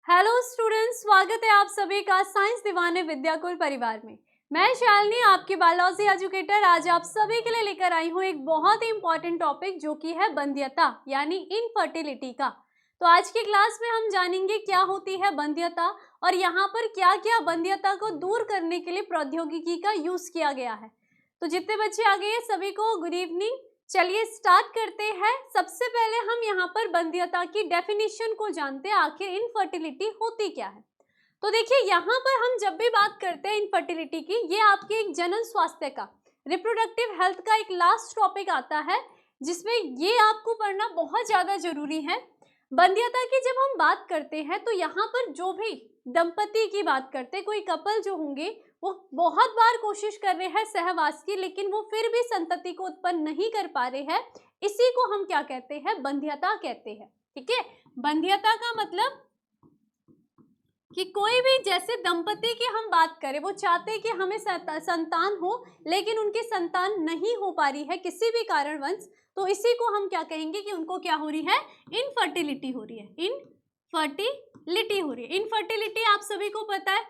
Hello students, स्वागत है आप सभी का साइंस दीवाने विद्याकुल परिवार में। मैं शालिनी, आपकी बायोलॉजी एजुकेटर, आज आप सभी के लिए लेकर आई हूँ एक बहुत ही इंपॉर्टेंट टॉपिक जो कि है बंध्यता यानी इनफर्टिलिटी का। तो आज की क्लास में हम जानेंगे क्या होती है बंध्यता और यहाँ पर क्या क्या बंध्यता को दूर करने के लिए प्रौद्योगिकी का यूज किया गया है। तो जितने बच्चे आ गए सभी को गुड इवनिंग। चलिए स्टार्ट करते हैं। सबसे पहले हम यहाँ पर बंध्यता की डेफिनेशन को जानते हैं, आखिर इनफर्टिलिटी होती क्या है। तो देखिए, यहाँ पर हम जब भी बात करते हैं इनफर्टिलिटी की, ये आपके एक जनन स्वास्थ्य का, रिप्रोडक्टिव हेल्थ का एक लास्ट टॉपिक आता है जिसमें ये आपको पढ़ना बहुत ज़्यादा जरूरी है। बंध्यता की जब हम बात करते हैं तो यहाँ पर जो भी दंपति की बात करते हैं, कोई कपल जो होंगे वो बहुत बार कोशिश कर रहे हैं सहवास की, लेकिन वो फिर भी संतति को उत्पन्न नहीं कर पा रहे हैं, इसी को हम क्या कहते हैं, बंध्यता कहते हैं। ठीक है, बंध्यता का मतलब कि कोई भी, जैसे दंपति की हम बात करें, वो चाहते हैं कि हमें संतान हो लेकिन उनकी संतान नहीं हो पा रही है किसी भी कारणवश, तो इसी को हम क्या कहेंगे कि उनको क्या हो रही है, इनफर्टिलिटी हो रही है। इनफर्टिलिटी हो रही है। इनफर्टिलिटी आप सभी को पता है,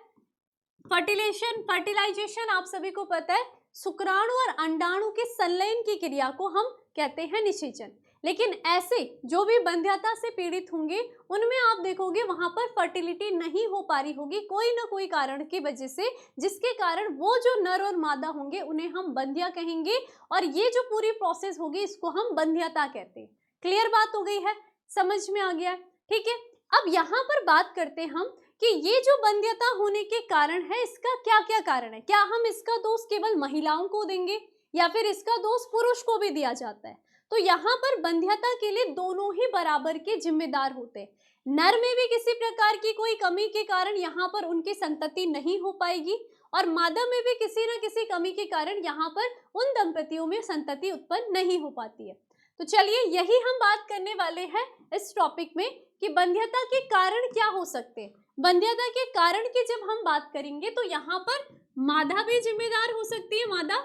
फर्टिलाइजेशन आप सभी को पता है, शुक्राणु और अंडाणु के संलयन की क्रिया को हम कहते हैं निषेचन। लेकिन ऐसे जो भी बंध्यता से पीड़ित होंगे उनमें आप देखोगे वहां पर फर्टिलिटी नहीं हो पा रही होगी कोई ना कोई कारण की वजह से, जिसके कारण वो जो नर और मादा होंगे उन्हें हम बंध्या कहेंगे और ये जो पूरी प्रोसेस होगी इसको हम बंध्यता कहते हैं। क्लियर बात हो गई है, समझ में आ गया है? ठीक है, अब यहाँ पर बात करते हैं हम कि ये जो बंध्यता होने के कारण है, इसका क्या क्या कारण है। क्या हम इसका दोष केवल महिलाओं को देंगे या फिर इसका दोष पुरुष को भी दिया जाता है? तो यहाँ पर बंध्यता के लिए दोनों ही बराबर के जिम्मेदार होते हैं। नर में भी किसी प्रकार की कोई कमी के कारण यहाँ पर उनकी संतति नहीं हो पाएगी और मादा में भी किसी न किसी कमी के कारण यहाँ पर उन दंपतियों में संतति उत्पन्न नहीं हो पाती है। तो चलिए यही हम बात करने वाले हैं इस टॉपिक में कि बंध्यता के कारण क्या हो सकते हैं। बंध्यता के कारण की जब हम बात करेंगे तो यहाँ पर मादा भी जिम्मेदार हो सकती है, मादा,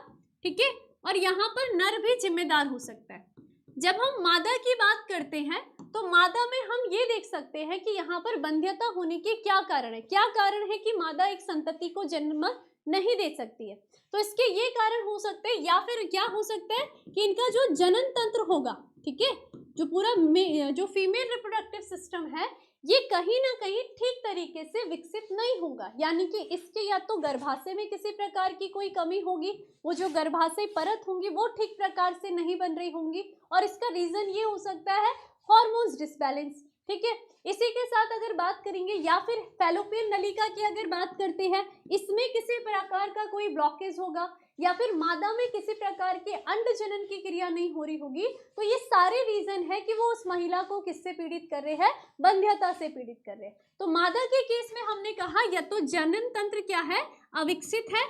ठीक है, और यहाँ पर नर भी जिम्मेदार हो सकता है। जब हम मादा की बात करते हैं तो मादा में हम ये देख सकते हैं कि यहाँ पर बंध्यता होने के क्या कारण है। क्या कारण है कि मादा एक संतति को जन्म नहीं दे सकती है? तो इसके ये कारण हो सकते हैं, या फिर क्या हो सकता है कि इनका जो जनन तंत्र होगा, ठीक है, जो पूरा जो फीमेल रिप्रोडक्टिव सिस्टम है, ये कहीं ना कहीं ठीक तरीके से विकसित नहीं होगा, यानी कि इसके या तो गर्भाशय में किसी प्रकार की कोई कमी होगी, वो जो गर्भाशय परत होंगी वो ठीक प्रकार से नहीं बन रही होंगी, और इसका रीजन ये हो सकता है हार्मोन्स डिसबैलेंस। ठीक है, इसी के साथ अगर बात करेंगे या फिर फैलोपियन नलिका की अगर बात करते हैं, इसमें किसी प्रकार का कोई ब्लॉकेज होगा या फिर मादा में किसी प्रकार के अंड जनन की क्रिया नहीं हो रही होगी, तो ये सारे रीजन है कि वो उस महिला को किससे पीड़ित कर रहे हैं, बंध्यता से पीड़ित कर रहे हैं। तो मादा के केस में हमने कहा या तो जनन तंत्र क्या है, अविकसित है।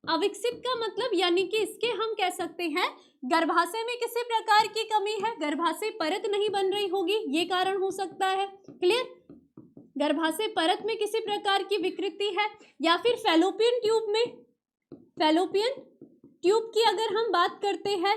अविकसित का मतलब यानी कि इसके हम कह सकते हैं गर्भाशय में किसी प्रकार की कमी है, गर्भाशय परत नहीं बन रही होगी, ये कारण हो सकता है। क्लियर, गर्भाशय परत में किसी प्रकार की विकृति है, या फिर फैलोपियन ट्यूब में, फैलोपियन ट्यूब की अगर हम बात करते हैं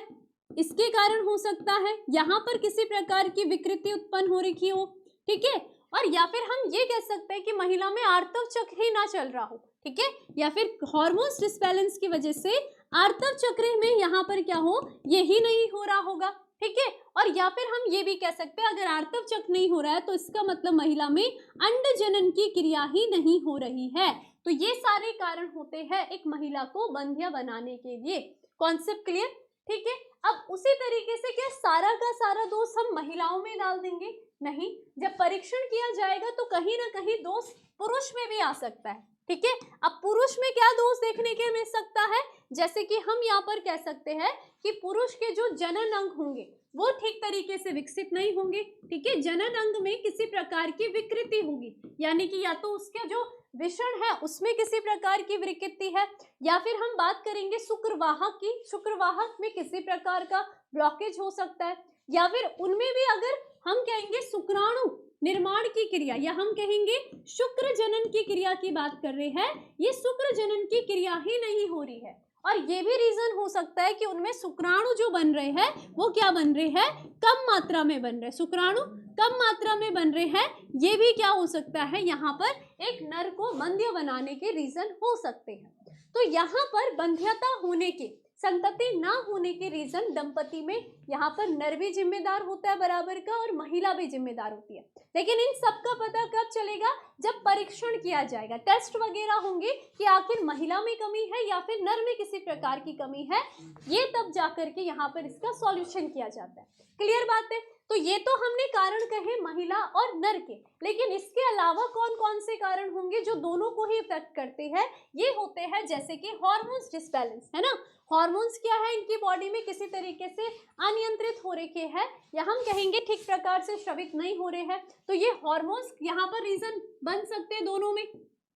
इसके कारण हो सकता है यहाँ पर किसी प्रकार की विकृति उत्पन्न हो रही हो, ठीक है, और या फिर हम ये कह सकते हैं कि महिला में आर्तव चक्र ही ना चल रहा हो, ठीक है, या फिर हार्मोन्स डिसबैलेंस की वजह से आर्तव चक्र में यहाँ पर क्या हो, यही नहीं हो रहा होगा, ठीक है, और या फिर हम ये भी कह सकते हैं अगर आर्तव चक्र नहीं हो रहा है तो इसका मतलब महिला में अंड जनन की क्रिया ही नहीं हो रही है। तो ये सारे कारण होते हैं एक महिला को बंध्या बनाने के लिए। Concept clear? ठीक है, अब उसी तरीके से क्या सारा का सारा दोष हम महिलाओं में डाल देंगे? नहीं, जब परीक्षण किया जाएगा तो कहीं ना कहीं दोष पुरुष में भी आ सकता है, ठीक है। अब पुरुष में क्या दोष देखने के मिल सकता है, जैसे कि हम यहाँ पर कह सकते हैं कि पुरुष के जो जनन अंग होंगे वो ठीक तरीके से विकसित नहीं होंगे, ठीक है, जनन अंग में किसी प्रकार की विकृति होगी, यानी कि या तो उसके जो विषण है उसमें किसी प्रकार की विकृति है, या फिर हम बात करेंगे शुक्रवाहक की, शुक्रवाहक में किसी प्रकार का ब्लॉकेज हो सकता है, या फिर उनमें भी अगर हम कहेंगे शुक्राणु निर्माण की क्रिया, या हम कहेंगे शुक्र जनन की क्रिया की बात कर रहे हैं, ये शुक्र जनन की क्रिया ही नहीं हो रही है और ये भी रीजन हो सकता है कि उनमें शुक्राणु जो बन रहे हैं वो क्या बन रहे हैं, कम मात्रा में बन रहे हैं, शुक्राणु कम मात्रा में बन रहे हैं। ये भी क्या हो सकता है, यहाँ पर एक नर को बंध्य बनाने के रीजन हो सकते हैं। तो यहाँ पर बंध्यता होने के, संतति ना होने के रीजन दंपति में यहाँ पर नर भी जिम्मेदार होता है बराबर का और महिला भी जिम्मेदार होती है। लेकिन इन सब का पता कब चलेगा, जब परीक्षण किया जाएगा, टेस्ट वगैरह होंगे कि आखिर महिला में कमी है या फिर नर में किसी प्रकार की कमी है, ये तब जाकर के यहाँ पर इसका सॉल्यूशन किया जाता है। क्लियर बात है। तो ये तो हमने कारण कहे महिला और नर के, लेकिन इसके अलावा कौन कौन से कारण होंगे जो दोनों को ही इफेक्ट करते हैं, ये होते हैं जैसे कि हार्मोन्स डिसबैलेंस, है ना। हार्मोन्स क्या है, इनकी बॉडी में किसी तरीके से अनियंत्रित हो रखे हैं या हम कहेंगे ठीक प्रकार से श्रवित नहीं हो रहे हैं, तो ये हार्मोन्स यहाँ पर रीजन बन सकते हैं दोनों में।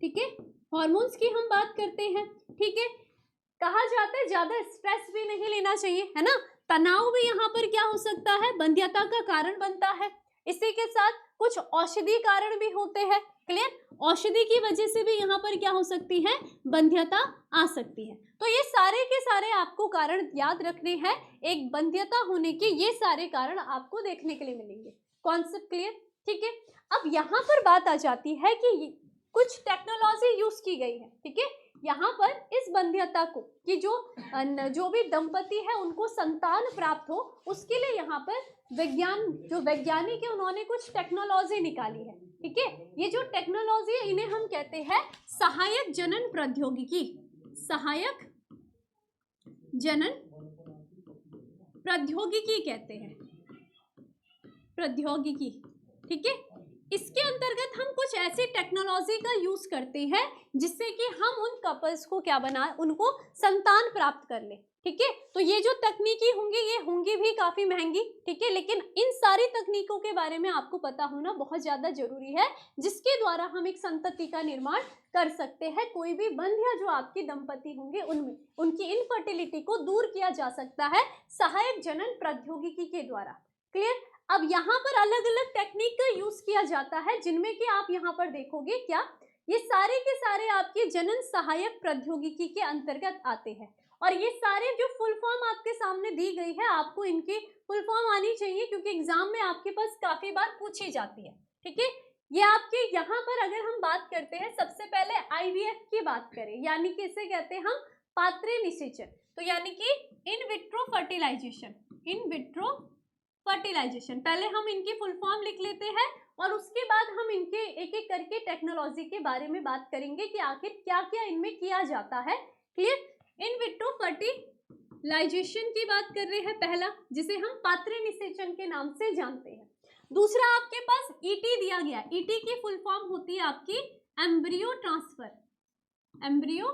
ठीक है, हार्मोन्स की हम बात करते हैं। ठीक है, कहा जाता है ज्यादा स्ट्रेस भी नहीं लेना चाहिए, है ना। तनाव भी यहाँ पर क्या हो सकता है, बंध्यता का कारण बनता है। इसी के साथ कुछ औषधि कारण भी होते हैं। क्लियर, औषधि की वजह से भी यहाँ पर क्या हो सकती है, बंध्यता आ सकती है। तो ये सारे के सारे आपको कारण याद रखने हैं, एक बंध्यता होने के ये सारे कारण आपको देखने के लिए मिलेंगे। Concept clear. ठीक है, अब यहाँ पर बात आ जाती है कि कुछ टेक्नोलॉजी यूज की गई है। ठीक है, यहाँ पर इस बंध्यता को कि जो भी दंपति है उनको संतान प्राप्त हो, उसके लिए यहाँ पर वैज्ञानिक है उन्होंने कुछ टेक्नोलॉजी निकाली है। ठीक है, ये जो टेक्नोलॉजी है इन्हें हम कहते हैं सहायक जनन प्रौद्योगिकी, सहायक जनन प्रौद्योगिकी कहते हैं, प्रौद्योगिकी। ठीक है, इसके अंतर्गत हम कुछ ऐसी टेक्नोलॉजी का यूज करते हैं जिससे कि हम उन कपल्स को क्या बनाए, उनको संतान प्राप्त कर ले। ठीक है, तो ये जो तकनीकी होंगी ये होंगी भी काफी महंगी। ठीक है, लेकिन इन सारी तकनीकों के बारे में आपको पता होना बहुत ज्यादा जरूरी है, जिसके द्वारा हम एक संतति का निर्माण कर सकते हैं। कोई भी बंध्या जो आपके दंपति होंगे उनमें उनकी इनफर्टिलिटी को दूर किया जा सकता है सहायक जनन प्रौद्योगिकी के द्वारा। क्लियर। अब यहाँ पर अलग अलग टेक्निक का यूज किया जाता है, जिनमें कि आप यहाँ पर देखोगे क्या, ये सारे के सारे आपके जनन सहायक प्रौद्योगिकी के अंतर्गत आते हैं। और ये सारे जो फुल फॉर्म आपके सामने दी गई है, आपको इनकी फुल फॉर्म आनी चाहिए क्योंकि एग्जाम में आपके पास काफी बार पूछी जाती है। ठीक है, ये आपके यहाँ पर अगर हम बात करते हैं, सबसे पहले आईवीएफ की बात करें, यानी कि इसे कहते हैं हम पात्रे निषेचन, तो यानी कि in vitro fertilisation, in vitro fertilisation. पहले हम इनकी फुल फॉर्म लिख लेते हैं और उसके बाद हम इनके एक एक करके टेक्नोलॉजी के बारे में बात करेंगे कि आखिर क्या क्या इनमें किया जाता है। क्लियर। इन विट्रो फर्टिलाइजेशन की बात कर रहे हैं पहला, जिसे हम पात्रे निषेचन के नाम से जानते हैं। दूसरा आपके पास ईटी दिया गया, ईटी की फुल फॉर्म होती है आपकी एम्ब्रियो ट्रांसफर, एम्ब्रियो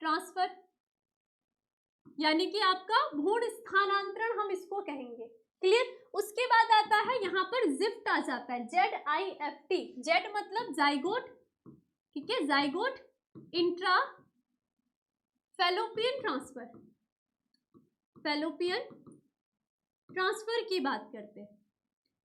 ट्रांसफर यानी कि आपका भ्रूण स्थानांतरण हम इसको कहेंगे। क्लियर। उसके बाद आता है यहाँ पर जिफ्ट आ जाता है, ZIFT, जेड मतलब जाइगोट। ठीक है, zygote intra fallopian transfer, fallopian transfer की बात करते हैं।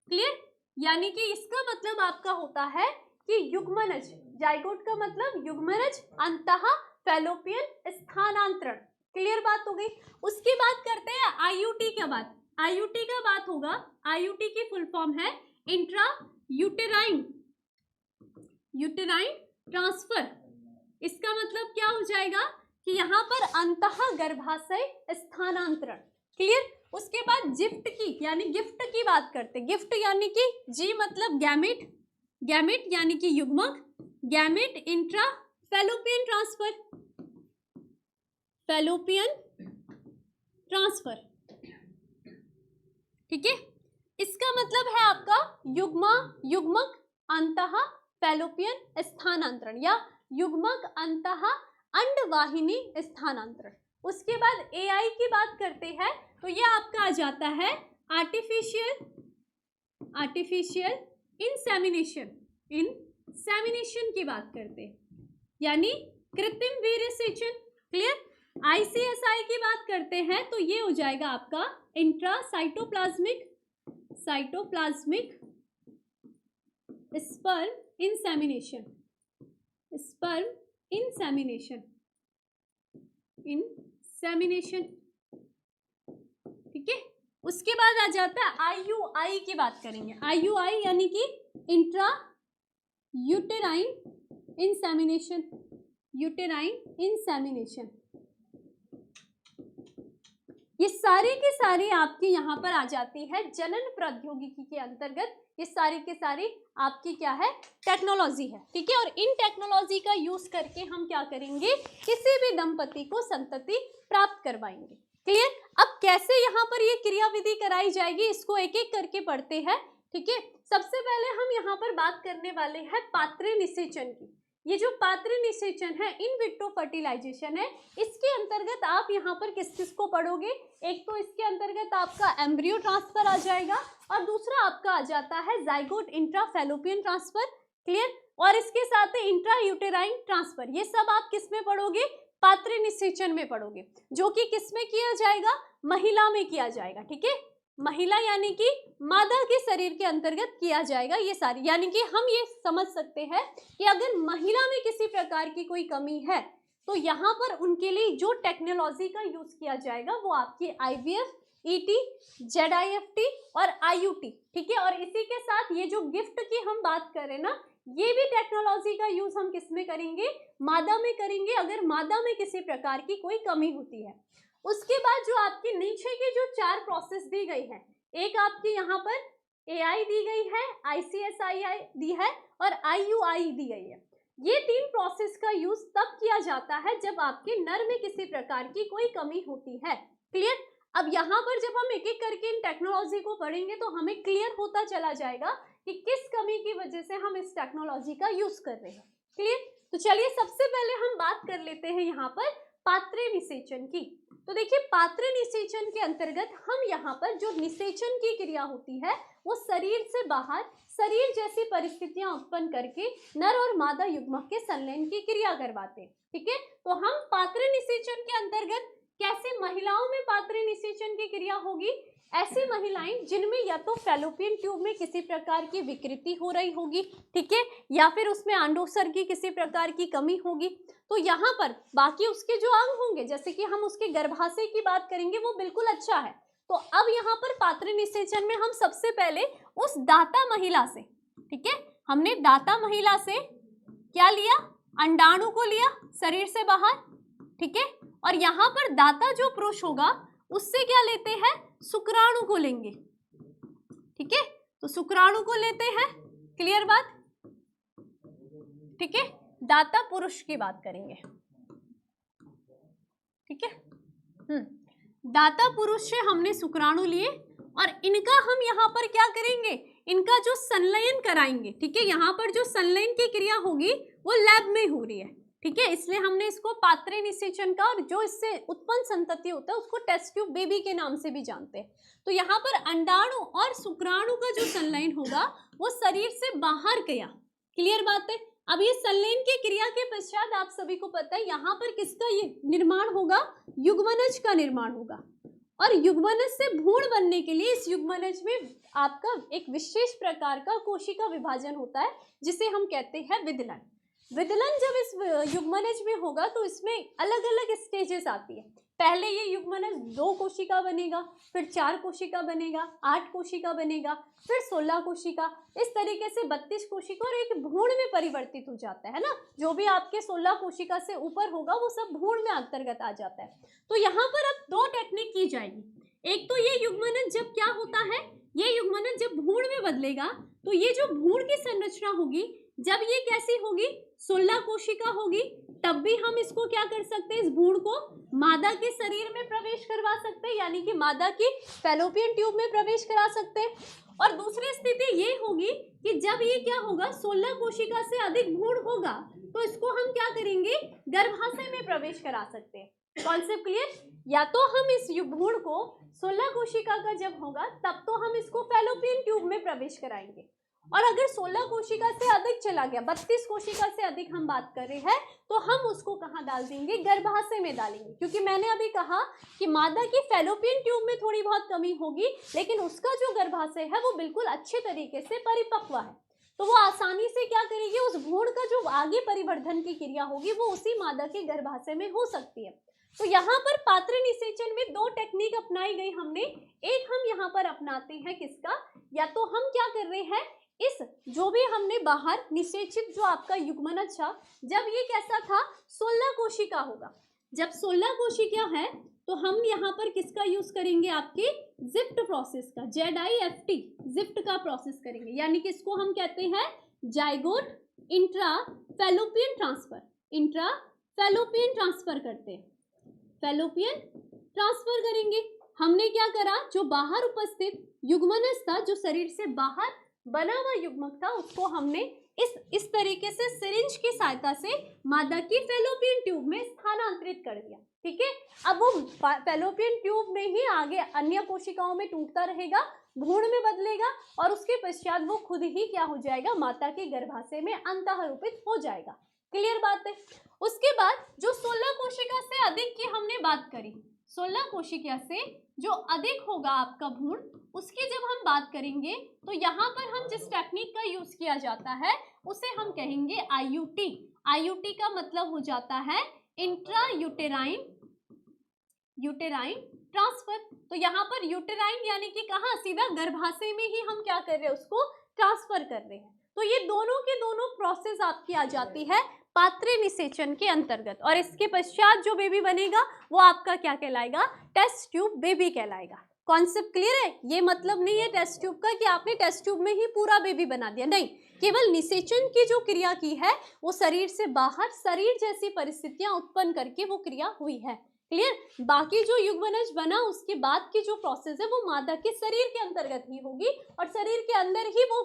क्लियर, यानी कि इसका मतलब आपका होता है कि युग्मनज, जाइगोट का मतलब युग्मनज, अंतः फैलोपियन स्थानांतरण। क्लियर बात हो गई। उसकी बात करते हैं आईयूटी का बात, आईयूटी का बात होगा, आईयूटी की फुल फॉर्म है इंट्रा यूटेराइन, यूटेराइन ट्रांसफर। इसका मतलब क्या हो जाएगा कि यहाँ पर अंतः गर्भाशय स्थानांतरण। क्लियर। उसके बाद जिफ्ट की यानी गिफ्ट की बात करते, गिफ्ट यानी कि जी मतलब गैमेट, गैमेट यानी कि युग्मक, gamete intra fallopian transfer, fallopian transfer. ठीक है, इसका मतलब है आपका युग्मक अंतः फैलोपियन स्थानांतरण या युग्मक अंतः अंडवाहिनी स्थानांतरण। उसके बाद एआई की बात करते हैं तो ये आपका आ जाता है आर्टिफिशियल इंसेमिनेशन, इंसेमिनेशन की बात करते हैं यानी कृत्रिम वीर्य सेचन। क्लियर। आईसीएसआई की बात करते हैं तो ये हो जाएगा आपका intracytoplasmic, cytoplasmic sperm insemination, sperm insemination, insemination. Semination, ठीक है। उसके बाद आ जाता है IUI की बात करेंगे। IUI यानी कि intra uterine insemination, uterine insemination. ये सारी की सारी आपकी यहाँ पर आ जाती है जनन प्रौद्योगिकी के अंतर्गत। ये सारी के सारी आपकी क्या है, टेक्नोलॉजी है, ठीक है। और इन टेक्नोलॉजी का यूज करके हम क्या करेंगे, किसी भी दंपति को संतति प्राप्त करवाएंगे। क्लियर। अब कैसे यहाँ पर ये क्रिया विधि कराई जाएगी, इसको एक एक करके पढ़ते हैं, ठीक है। सबसे पहले हम यहाँ पर बात करने वाले हैं पात्र निषेचन की। ये जो पात्र निषेचन है, इन विट्रो फर्टिलाइजेशन है, इसके अंतर्गत आप यहाँ पर किस किस को पढ़ोगे, एक तो इसके अंतर्गत आपका एम्ब्रियो ट्रांसफर आ जाएगा और दूसरा आपका आ जाता है zygote intra fallopian transfer. Clear. और इसके साथ इंट्रा यूटेराइन ट्रांसफर, ये सब आप किस में पढ़ोगे, पात्र निषेचन में पढ़ोगे, जो कि किस में किया जाएगा, महिला में किया जाएगा, ठीक है। महिला यानी कि मादा के शरीर के अंतर्गत किया जाएगा ये सारी। यानी कि हम ये समझ सकते हैं कि अगर महिला में किसी प्रकार की कोई कमी है तो यहाँ पर उनके लिए जो टेक्नोलॉजी का यूज किया जाएगा वो आपकी IVF, ET, ZIFT और IUT, ठीक है। और इसी के साथ ये जो गिफ्ट की हम बात करें ना, ये भी टेक्नोलॉजी का यूज हम किस में करेंगे, मादा में करेंगे, अगर मादा में किसी प्रकार की कोई कमी होती है। उसके बाद जो आपकी नीचे की जो 4 प्रोसेस दी गई है, एक आपकी यहाँ पर AI दी गई है, ICSI दी है और IUI दी गई है। ये 3 प्रोसेस का यूज तब किया जाता है जब आपके नर में किसी प्रकार की कोई कमी होती है। क्लियर। अब यहाँ पर जब हम एक एक करके इन टेक्नोलॉजी को पढ़ेंगे तो हमें क्लियर होता चला जाएगा कि किस कमी की वजह से हम इस टेक्नोलॉजी का यूज कर रहे हैं। क्लियर। तो चलिए सबसे पहले हम बात कर लेते हैं यहाँ पर पात्र निषेचन की। तो देखिए पात्र निषेचन के अंतर्गत हम यहाँ पर जो निषेचन की क्रिया होती है वो शरीर से बाहर शरीर जैसी परिस्थितियां उत्पन्न करके नर और मादा युग्मक के संलयन की क्रिया करवाते हैं, ठीक है। तो हम पात्र निषेचन के अंतर्गत कैसे महिलाओं में पात्र निषेचन की क्रिया होगी, ऐसी महिलाएं जिनमें या तो फैलोपियन ट्यूब में किसी प्रकार की विकृति हो रही होगी, ठीक है, या फिर उसमें अंडोत्सर्ग की किसी प्रकार की कमी होगी, तो यहाँ पर बाकी उसके जो अंग होंगे, जैसे कि हम उसके गर्भाशय की बात करेंगे, वो बिल्कुल अच्छा है। तो अब यहाँ पर पात्र निषेचन में हम सबसे पहले उस दाता महिला से, ठीक है, हमने दाता महिला से क्या लिया, अंडाणु को लिया शरीर से बाहर, ठीक है। और यहाँ पर दाता जो पुरुष होगा उससे क्या लेते हैं, शुक्राणु को लेंगे, ठीक है। तो शुक्राणु को लेते हैं, क्लियर बात, ठीक है। दाता पुरुष की बात करेंगे, ठीक है। दाता पुरुष से हमने शुक्राणु लिए और इनका हम यहाँ पर क्या करेंगे, इनका जो संलयन कराएंगे, ठीक है। यहाँ पर जो संलयन की क्रिया होगी वो लैब में हो रही है, ठीक है, इसलिए हमने इसको पात्र निषेचन का, और जो इससे उत्पन्न संतति होता है उसको टेस्ट ट्यूब बेबी के नाम से भी जानते हैं। तो यहाँ पर अंडाणु और शुक्राणु का जो संलयन होगा वो शरीर से बाहर गया, क्लियर बात है। अब ये संलयन की क्रिया के पश्चात आप सभी को पता है यहाँ पर किसका ये निर्माण होगा, युग्मनज का निर्माण होगा। और युग्मनज से भ्रूण बनने के लिए इस युग्मनज में आपका एक विशेष प्रकार का कोशिका विभाजन होता है जिसे हम कहते हैं विदलन। विदलन जब इस युग्मनज में होगा तो इसमें अलग अलग स्टेजेस आती है। पहले ये युग्मनज 2 कोशिका बनेगा, फिर 4 कोशिका बनेगा, 8 कोशिका बनेगा, फिर 16 कोशिका, इस तरीके से 32 कोशिका और एक भ्रूण में परिवर्तित हो जाता है ना। जो भी आपके 16 कोशिका से ऊपर होगा वो सब भ्रूण में अंतर्गत आ जाता है। तो यहाँ पर अब 2 टेक्निक की जाएगी। एक तो ये युग्मनज जब क्या होता है, ये युग्मनज जब भ्रूण में बदलेगा तो ये जो भ्रूण की संरचना होगी जब ये कैसी होगी, 16 कोशिका होगी, तब भी हम इसको क्या कर सकते हैं, इस भ्रूण को मादा के शरीर में प्रवेश करवा सकते हैं, यानी कि मादा की फैलोपियन ट्यूब में प्रवेश करा सकते हैं। और दूसरी स्थिति ये होगी कि जब ये क्या होगा, 16 कोशिका से अधिक भ्रूण होगा तो इसको हम क्या करेंगे, गर्भाशय में प्रवेश करा सकते हैं। Concept clear. या तो हम इस भ्रूण को 16 कोशिका का जब होगा तब तो हम इसको फैलोपियन ट्यूब में प्रवेश कराएंगे, और अगर 16 कोशिका से अधिक चला गया, 32 कोशिका से अधिक हम बात कर रहे हैं, तो हम उसको कहाँ डाल देंगे, गर्भाशय में डालेंगे। क्योंकि मैंने अभी कहा कि मादा की फैलोपियन ट्यूब में थोड़ी बहुत कमी होगी, लेकिन उसका जो गर्भाशय है वो बिल्कुल अच्छे तरीके से परिपक्व है, तो वो आसानी से क्या करेगी, उस भ्रूण का जो आगे परिवर्धन की क्रिया होगी वो उसी मादा के गर्भाशय में हो सकती है। तो यहाँ पर पात्र निषेचन में दो टेक्निक अपनाई गई हमने। एक हम यहाँ पर अपनाते हैं किसका, या तो हम क्या कर रहे हैं, इस जो भी हमने बाहर निषेचित जो आपका युग्मनज था, जब ये कैसा था 16 कोशिका होगा, जब 16 कोशिका है तो हम यहाँ पर किसका यूज करेंगे, आपके जिफ्ट प्रोसेस का, ZIFT जिफ्ट का प्रोसेस करेंगे, यानी कि इसको हम कहते हैं zygote intra fallopian transfer. Intra fallopian transfer करते हैं, फैलोपियन ट्रांसफर करेंगे। हमने क्या करा, जो बाहर उपस्थित युग्मनज था, जो शरीर से बाहर बना हुआ युग्मक था, उसको हमने इस तरीके से सिरिंज की सहायता से मादा की फैलोपियन ट्यूब में स्थानांतरित कर दिया। ठीक है, अब वो फैलोपियन ट्यूब में ही आगे अन्य कोशिकाओं में टूटता रहेगा, भ्रूण में बदलेगा और उसके पश्चात वो खुद ही क्या हो जाएगा, माता के गर्भाशय में अंतःरोपित हो जाएगा। क्लियर बात है। उसके बाद जो 16 कोशिका से अधिक की हमने बात करी, 16 कोशिका से जो अधिक होगा आपका भ्रूण, उसकी जब हम बात करेंगे तो यहाँ पर हम जिस टेक्निक का यूज किया जाता है उसे हम कहेंगे IUT। IUT का मतलब हो जाता है इंट्रा यूटेराइन ट्रांसफर। तो यहाँ पर यूटेराइन यानी कि कहाँ, सीधा गर्भाशय में ही हम क्या कर रहे हैं, उसको ट्रांसफर कर रहे हैं। तो ये दोनों के दोनों प्रोसेस आपकी आ जाती है पात्रे निषेचन के अंतर्गत, और इसके पश्चात जो बेबी बनेगा वो आपका क्या कहलाएगा, टेस्ट ट्यूब बेबी कहलाएगा। कॉन्सेप्ट क्लियर है। ये मतलब नहीं है टेस्ट ट्यूब का कि आपने टेस्ट ट्यूब में ही पूरा बेबी बना दिया, नहीं, केवल निषेचन की जो क्रिया की है वो शरीर से बाहर शरीर जैसी परिस्थितियां उत्पन्न करके वो क्रिया हुई है। क्लियर। बाकी जो युग्मनज बना उसके बाद की जो प्रोसेस है वो मादा के शरीर के अंतर्गत ही होगी और शरीर के अंदर ही वो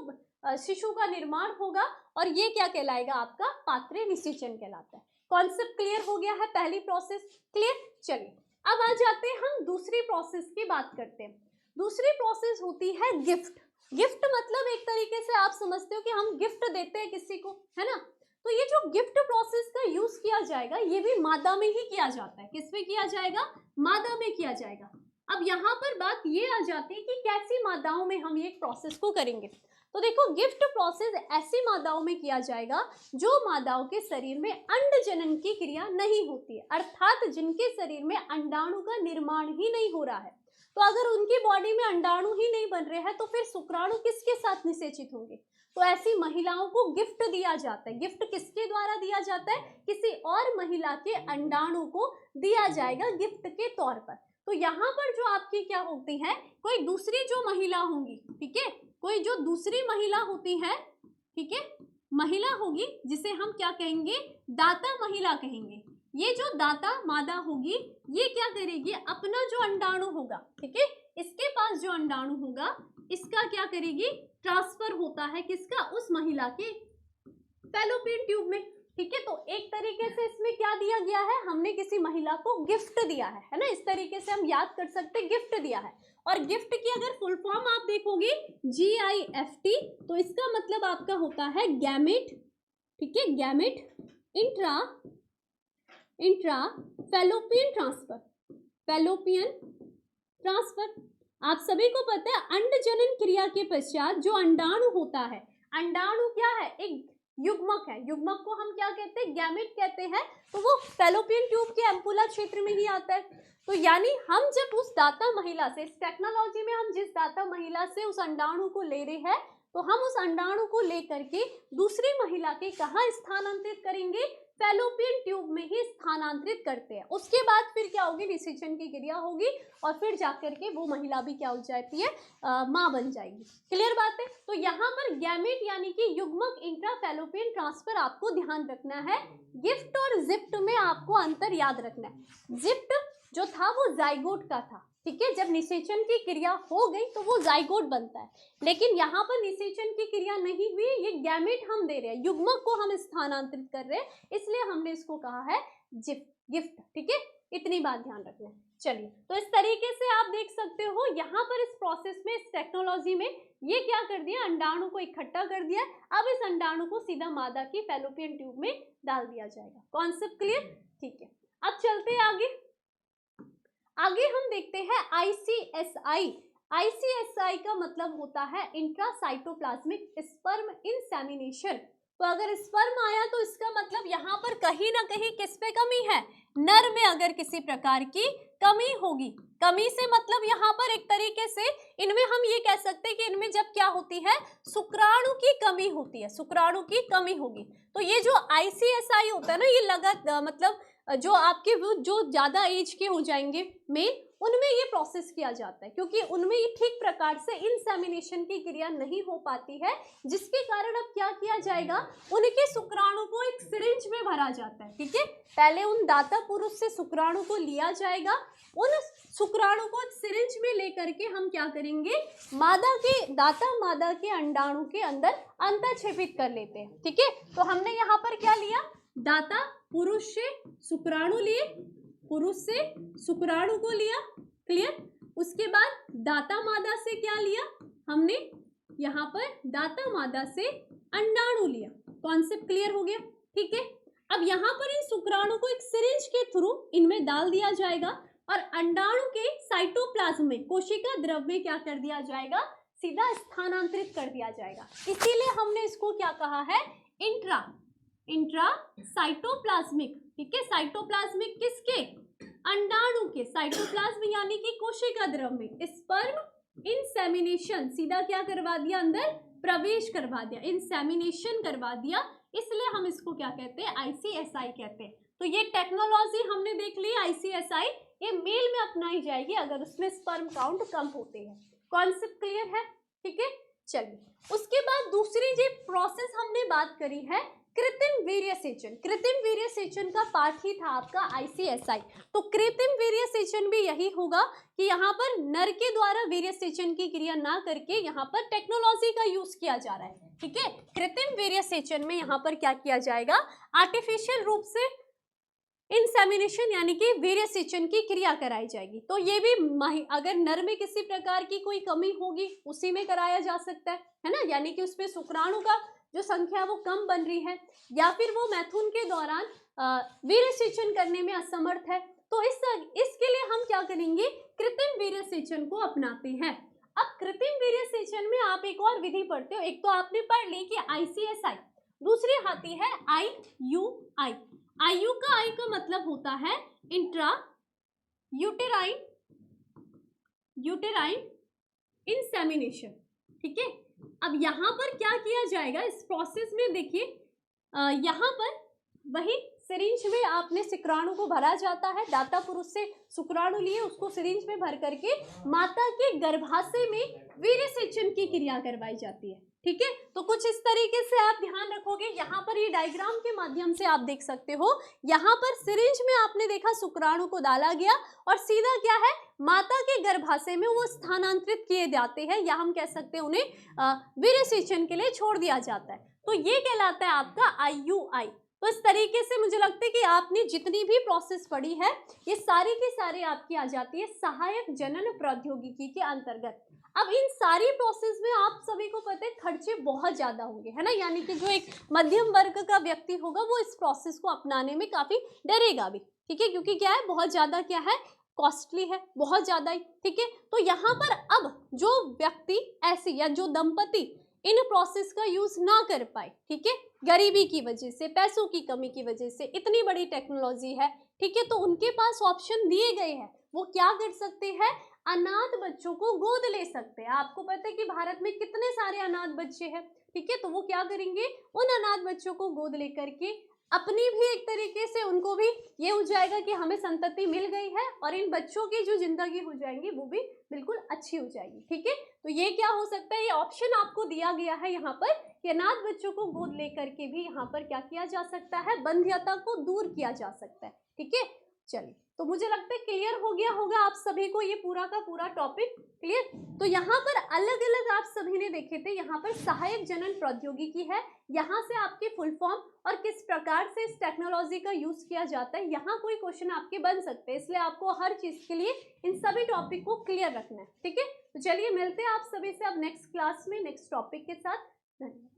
शिशु का निर्माण होगा, और ये क्या कहलाएगा, आपका पात्रे निषेचन कहलाता है। कॉन्सेप्ट क्लियर हो गया है, पहली प्रोसेस क्लियर। चलिए अब आ जाते हैं हम दूसरी प्रोसेस की बात करते हैं। दूसरी प्रोसेस होती है गिफ्ट। गिफ्ट मतलब एक तरीके से आप समझते हो कि हम गिफ्ट देते हैं किसी को, है ना। तो ये जो गिफ्ट प्रोसेस का यूज किया जाएगा ये भी मादा में ही किया जाता है। किस में किया जाएगा, मादा में किया जाएगा। अब यहाँ पर बात ये आ जाती है कि कैसी मादाओं में हम ये प्रोसेस को करेंगे। तो देखो, गिफ्ट प्रोसेस ऐसी मादाओं में किया जाएगा जो मादाओं के शरीर में अंड जनन की क्रिया नहीं होती है, अर्थात जिनके शरीर में अंडाणु का निर्माण ही नहीं हो रहा है। तो अगर उनकी बॉडी में अंडाणु ही नहीं बन रहे हैं तो फिर शुक्राणु किसके साथ निषेचित होंगे। तो ऐसी महिलाओं को गिफ्ट दिया जाता है। गिफ्ट किसके द्वारा दिया जाता है, किसी और महिला के अंडाणु को दिया जाएगा गिफ्ट के तौर पर। तो यहाँ पर जो आपकी क्या होती है, कोई दूसरी जो महिला होंगी, ठीक है, कोई जो दूसरी महिला होती है, ठीक है, महिला होगी जिसे हम क्या कहेंगे, दाता महिला कहेंगे। ये जो दाता मादा होगी ये क्या करेगी, अपना जो अंडाणु होगा, ठीक है, इसके पास जो अंडाणु होगा इसका क्या करेगी, ट्रांसफर होता है किसका, उस महिला के फैलोपियन ट्यूब में। ठीक है, तो एक तरीके से इसमें क्या दिया गया है, हमने किसी महिला को गिफ्ट दिया है ना, इस तरीके से हम याद कर सकते हैं, गिफ्ट दिया है। और गिफ्ट की अगर फुल फॉर्म आप देखोगे GIFT, तो इसका मतलब आपका होता है गैमेट, ठीक है, gamete intra fallopian transfer, fallopian transfer. आप सभी को पता है अंड जनन क्रिया के पश्चात जो अंडाणु होता है, अंडाणु क्या है, एक युग्मक है। युग्मक को हम क्या कहते हैं, गैमेट कहते हैं। तो वो फैलोपियन ट्यूब के एम्पुला क्षेत्र में ही आता है। तो यानी हम जब उस दाता महिला से, इस टेक्नोलॉजी में हम जिस दाता महिला से उस अंडाणु को ले रहे हैं, तो हम उस अंडाणु को लेकर के दूसरी महिला के कहाँ स्थानांतरित करेंगे, फैलोपियन ट्यूब में ही स्थानांतरित करते हैं। उसके बाद फिर क्या होगी, निषेचन की क्रिया होगी और फिर जाकर के वो महिला भी क्या हो जाती है, माँ बन जाएगी। क्लियर बात है। तो यहाँ पर गैमेट यानी कि युग्मक इंट्रा फैलोपियन ट्रांसफर आपको ध्यान रखना है। गिफ्ट और जिफ्ट में आपको अंतर याद रखना है। जिफ्ट जो था वो जाइगोट का था, ठीक है, जब निषेचन की क्रिया हो गई तो वो जाइगोट बनता है, लेकिन यहाँ पर निषेचन की क्रिया नहीं हुई, ये गैमेट हम दे रहे हैं, युग्मक को हम स्थानांतरित कर रहे हैं, इसलिए हमने इसको कहा है गिफ्ट। ठीक है, इतनी बात ध्यान रखना है। चलिए, तो इस तरीके से आप देख सकते हो यहाँ पर इस प्रोसेस में, इस टेक्नोलॉजी में ये क्या कर दिया, अंडाणु को इकट्ठा कर दिया। अब इस अंडाणु को सीधा मादा की फैलोपियन ट्यूब में डाल दिया जाएगा। Concept clear. ठीक है, अब चलते हैं आगे। आगे हम देखते हैं ICSI। ICSI का मतलब होता है इंट्रासाइटोप्लाज्मिक स्पर्म इंसेमिनेशन। तो अगर स्पर्म आया तो इसका मतलब यहाँ पर कहीं ना कहीं किस पे कमी है, नर में अगर किसी प्रकार की कमी होगी, कमी से मतलब यहाँ पर एक तरीके से इनमें हम ये कह सकते हैं कि इनमें जब क्या होती है, शुक्राणु की कमी होती है, शुक्राणु की कमी होगी। तो ये जो ICSI होता है ना, ये मतलब जो आपके वो जो ज्यादा एज के हो जाएंगे मेल, उनमें ये प्रोसेस किया जाता है, क्योंकि उनमें ये ठीक प्रकार से इंसेमिनेशन की क्रिया नहीं हो पाती है, जिसके कारण अब क्या किया जाएगा, उनके शुक्राणु को एक सिरिंज में भरा जाता है। ठीक है, पहले उन दाता पुरुष से शुक्राणु को लिया जाएगा, उन शुक्राणु को एक सिरिंज में लेकर के हम क्या करेंगे, दाता मादा के अंडाणु के अंदर अंतःक्षेपित कर लेते हैं। ठीक है, तो हमने यहाँ पर क्या लिया, दाता पुरुष से शुक्राणु लिए, पुरुष से शुक्राणु को लिया, क्लियर। उसके बाद दाता मादा से क्या लिया हमने, यहाँ पर दाता मादा से अंडाणु लिया। कॉन्सेप्ट क्लियर हो गया। ठीक है, अब यहाँ पर इन शुक्राणु को एक सिरिंज के थ्रू इनमें डाल दिया जाएगा और अंडाणु के साइटोप्लाज्म में, कोशिका द्रव में क्या कर दिया जाएगा, सीधा स्थानांतरित कर दिया जाएगा। इसीलिए हमने इसको क्या कहा है, इंट्रा साइटोप्लाज्मिक। ठीक है, साइटोप्लाज्मिक किसके, अंडाणु के, साइटोप्लाज्म यानी कि कोशिका द्रव में स्पर्म इंसेमिनेशन, सीधा क्या करवा दिया, अंदर प्रवेश करवा दिया, इंसेमिनेशन करवा दिया, इसलिए हम इसको क्या कहते हैं, ICSI कहते हैं। तो ये टेक्नोलॉजी हमने देख ली ICSI, ये मेल में अपनाई जाएगी अगर उसमें स्पर्म काउंट कम होते हैं। कॉन्सेप्ट क्लियर है। ठीक है, चलिए उसके बाद दूसरी जो प्रोसेस हमने बात करी है, कृत्रिम वीर्य सेचन। कृत्रिम वीर्य सेचन का पार्ट ही था आपका ICSI। तो कृत्रिम वीर्य सेचन भी यही होगा कि यहाँ पर नर के द्वारा वीर्य सेचन की क्रिया ना करके यहाँ पर टेक्नोलॉजी का यूज किया जा रहा है। ठीक है, कृत्रिम वीर्य सेचन में यहाँ पर क्या किया जाएगा, आर्टिफिशियल रूप से इंसेमिनेशन यानी कि वीर्य सेचन की क्रिया कराई जाएगी। तो ये भी अगर नर में किसी प्रकार की कोई कमी होगी उसी में कराया जा सकता है ना, यानी कि उसमें शुक्राणु का जो संख्या वो कम बन रही है, या फिर वो मैथुन के दौरान वीर्य सेचन करने में असमर्थ है, तो इसके लिए हम क्या करेंगे, कृत्रिम वीर्य सेचन को अपनाते हैं। अब कृत्रिम वीर्य सेचन में आप एक और विधि पढ़ते हो, एक तो आपने पढ़ ली कि ICSI, दूसरी आती है IUI। IU का I का मतलब होता है इंट्रा यूटेराइन इंसेमिनेशन। ठीक है, अब यहाँ पर क्या किया जाएगा इस प्रोसेस में, देखिए यहाँ पर वही सिरिंज में आपने शुक्राणु को भरा जाता है, दाता पुरुष से शुक्राणु लिए उसको सिरिंज में भर करके माता के गर्भाशय में वीर्य सेचन की क्रिया करवाई जाती है। ठीक है, तो कुछ इस तरीके से आप ध्यान रखोगे। यहाँ पर ये डायग्राम के माध्यम से आप देख सकते हो, यहाँ पर सिरिंज में आपने देखा शुक्राणु को डाला गया और सीधा क्या है, माता के गर्भाशय में वो स्थानांतरित किए जाते हैं, या हम कह सकते हैं उन्हें वीर्य सेचन के लिए छोड़ दिया जाता है। तो ये कहलाता है आपका IUI। तो इस तरीके से मुझे लगता है कि आपने जितनी भी प्रोसेस पढ़ी है ये सारी की सारी आपकी आ जाती है सहायक जनन प्रौद्योगिकी के अंतर्गत। अब इन सारी प्रोसेस में आप सभी को पता है खर्चे बहुत ज्यादा होंगे, है ना, यानी कि जो एक मध्यम वर्ग का व्यक्ति होगा वो इस प्रोसेस को अपनाने में काफी डरेगा भी। ठीक है, क्योंकि क्या है, बहुत ज्यादा क्या है, कॉस्टली है, बहुत ज्यादा ही। ठीक है, तो यहाँ पर अब जो व्यक्ति ऐसी या जो दंपति इन प्रोसेस का यूज ना कर पाए, ठीक है, गरीबी की वजह से, पैसों की कमी की वजह से, इतनी बड़ी टेक्नोलॉजी है, ठीक है, तो उनके पास ऑप्शन दिए गए हैं, वो क्या कर सकते हैं, अनाथ बच्चों को गोद ले सकते हैं। आपको पता है कि भारत में कितने सारे अनाथ बच्चे हैं, ठीक है, तो वो क्या करेंगे, उन अनाथ बच्चों को गोद लेकर के अपनी भी एक तरीके से उनको भी ये हो जाएगा कि हमें संतति मिल गई है और इन बच्चों की जो जिंदगी हो जाएंगी वो भी बिल्कुल अच्छी हो जाएगी। ठीक है, तो ये क्या हो सकता है, ये ऑप्शन आपको दिया गया है यहाँ पर कि अनाथ बच्चों को गोद लेकर के भी यहाँ पर क्या किया जा सकता है, बंध्यता को दूर किया जा सकता है। ठीक है, चलिए, तो मुझे लगता है क्लियर हो गया होगा आप सभी को ये पूरा का पूरा टॉपिक क्लियर। तो यहाँ पर अलग अलग आप सभी ने देखे थे, यहाँ पर सहायक जनन प्रौद्योगिकी है, यहाँ से आपके फुल फॉर्म और किस प्रकार से इस टेक्नोलॉजी का यूज किया जाता है, यहाँ कोई क्वेश्चन आपके बन सकते हैं, इसलिए आपको हर चीज के लिए इन सभी टॉपिक को क्लियर रखना है। ठीक है, तो चलिए मिलते हैं आप सभी से अब नेक्स्ट क्लास में नेक्स्ट टॉपिक के साथ। धन्यवाद।